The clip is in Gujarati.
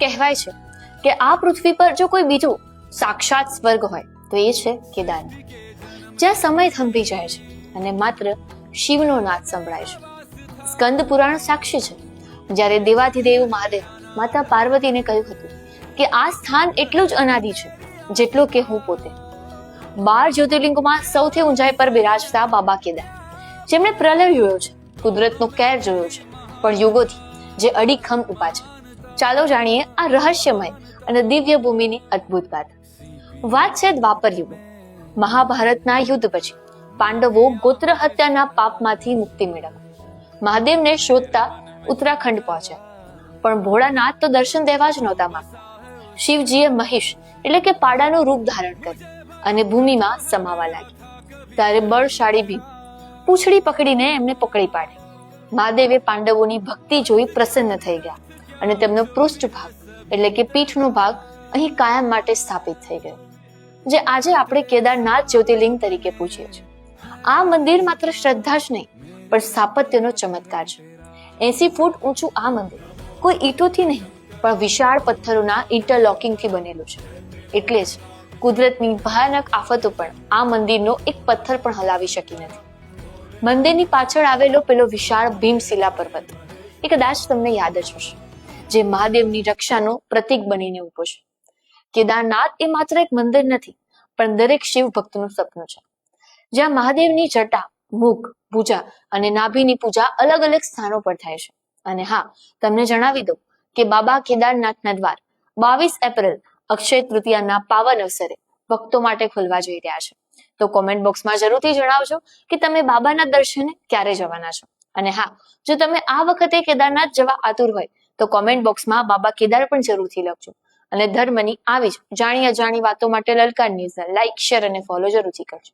કહેવાય છે કે આ પૃથ્વી પર જો કોઈ બીજું સાક્ષાત સ્વર્ગ હોય તો એ છે કેદારનાથ, જ્યાં સમય થંભી જાય છે અને માત્ર શિવનો નાદ સંભળાય છે. સ્કંદ પુરાણ સાક્ષી છે, જ્યારે દેવાધિદેવ મહાદેવ માતા પાર્વતીને કહ્યું હતું કે આ સ્થાન એટલું જ અનાદિ છે જેટલો કે હું પોતે. 12 જ્યોતિર્લિંગોમાં સૌથી ઊંચાઈ પર બિરાજતા બાબા કેદાર, જેમણે પ્રલય જોયો છે, કુદરતનો કેર જોયો છે, પણ યુગોથી જે અડીખમ ઉભા છે. ચાલો જાણીએ આ રહસ્યમય અને દિવ્ય ભૂમિની અદ્ભુત ગાથા. વાત છે દ્વાપર યુગ. મહાભારતના યુદ્ધ પછી પાંડવો ગોત્ર હત્યાના પાપમાંથી મુક્તિ મેળવવા મહાદેવને શોધતા ઉત્તરાખંડ પહોંચ્યા, પણ ભોળાનાથ તો દર્શન દેવા જ નહોતા માંગતા. શિવજીએ મહિષ એટલે કે પાડાનું રૂપ ધારણ કર્યું અને ભૂમિમાં સમાવા લાગ્યા. ત્યારે બળશાળી ભીમ પૂંછડી પકડીને એમને પકડી પાડી. મહાદેવે પાંડવોની ભક્તિ જોઈ પ્રસન્ન થઈ ગયા અને તેમનો પૃષ્ઠભાગ એટલે કે પીઠનો ભાગ અહીં કાયમ માટે સ્થાપિત થઈ ગયો, જે આજે આપણે કેદારનાથ જ્યોતિર્લિંગ તરીકે પૂછીએ છીએ. આ મંદિર માત્ર શ્રદ્ધા જ નહીં પણ સ્થાપત્યનો ચમત્કાર છે. 80 ફૂટ ઊંચું આ મંદિર કોઈ ઈંટોથી નહીં પણ વિશાળ પથ્થરોના ઇન્ટરલોકિંગથી બનેલું છે. એટલે જ કુદરતની ભયાનક આફતો પણ આ મંદિરનો એક પથ્થર પણ હલાવી શકી નથી. મંદિરની પાછળ આવેલો પેલો વિશાળ ભીમશિલા પર્વત એ કદાચ તમને યાદ જ હશે, જે મહાદેવની રક્ષાનો પ્રતીક બનીને ઊભો છે. કેદારનાથ એ માત્ર એક મંદિર નથી પણ દરેક શિવ ભક્તનું સપનું છે, જ્યાં મહાદેવની જટા, મુખ, ભુજા અને નાભીની પૂજા અલગ અલગ સ્થાનો પર થાય છે. અને હા, તમને જણાવી દઉં કે બાબા કેદારનાથના દ્વાર 22 એપ્રિલ અક્ષય તૃતીયાના પાવન અવસરે ભક્તો માટે ખુલવા જઈ રહ્યા છે. તો કોમેન્ટ બોક્સમાં જરૂરથી જણાવજો કે તમે બાબાના દર્શને ક્યારે જવાના છો. અને હા, જો તમે આ વખતે કેદારનાથ જવા આતુર હોય તો કોમેન્ટ બોક્સમાં બાબા કેદાર પણ જરૂરથી લખજો. અને ધર્મની આવી જ જાણી અજાણી વાતો માટે લલકાર ન્યૂઝને લાઈક, શેર અને ફોલો જરૂરથી કરજો.